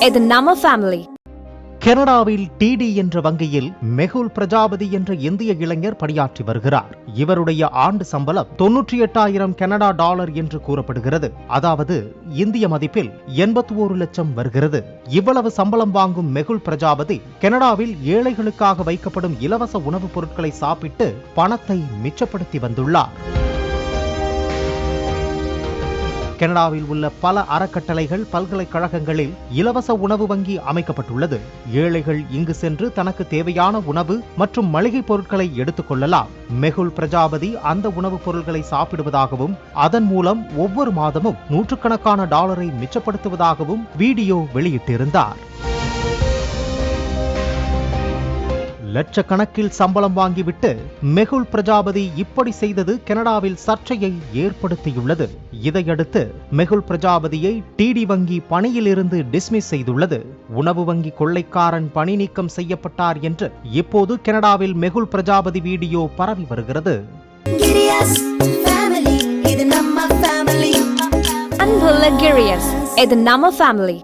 இது நம்ம ஃபேமிலி. கனடாவில் டிடி என்ற வங்கியில் மெகுல் பிரஜாபதி என்ற இந்திய இளைஞர் பணியாற்றி வருகிறார். இவருடைய ஆண்டு சம்பளம் 98,000 கனடா டாலர் என்று கூறப்படுகிறது. அதாவது இந்திய மதிப்பில் 81 லட்சம் வருகிறது. இவ்வளவு சம்பளம் வாங்கும் மெகுல் பிரஜாபதி கனடாவில் ஏழைகளுக்காக வைக்கப்படும் இலவச உணவுப் பொருட்களை சாப்பிட்டு பணத்தை மிச்சப்படுத்தி வந்துள்ளார். கனடாவில் உள்ள பல அறக்கட்டளைகள், பல்கலைக்கழகங்களில் இலவச உணவு வங்கி அமைக்கப்பட்டுள்ளது. ஏழைகள் இங்கு சென்று தனக்கு தேவையான உணவு மற்றும் மளிகை பொருட்களை எடுத்துக் கொள்ளலாம். மெகுல் பிரஜாபதி அந்த உணவுப் பொருட்களை சாப்பிடுவதாகவும் அதன் மூலம் ஒவ்வொரு மாதமும் நூற்றுக்கணக்கான டாலரை மிச்சப்படுத்துவதாகவும் வீடியோ வெளியிட்டிருந்தார். லட்சக்கணக்கில் சம்பளம் வாங்கிவிட்டு மெகுல் பிரஜாபதி இப்படி செய்தது கனடாவில் சர்ச்சையை ஏற்படுத்தியுள்ளது. இதையடுத்து மெகுல் பிரஜாபதியை டிடி வங்கி பணியிலிருந்து டிஸ்மிஸ் செய்துள்ளது. உணவு வங்கி கொள்ளைக்காரன் பணி நீக்கம் செய்யப்பட்டார் என்று இப்போது கனடாவில் மெகுல் பிரஜாபதி வீடியோ பரவி வருகிறது. இது நம்ம ஃபேமிலி.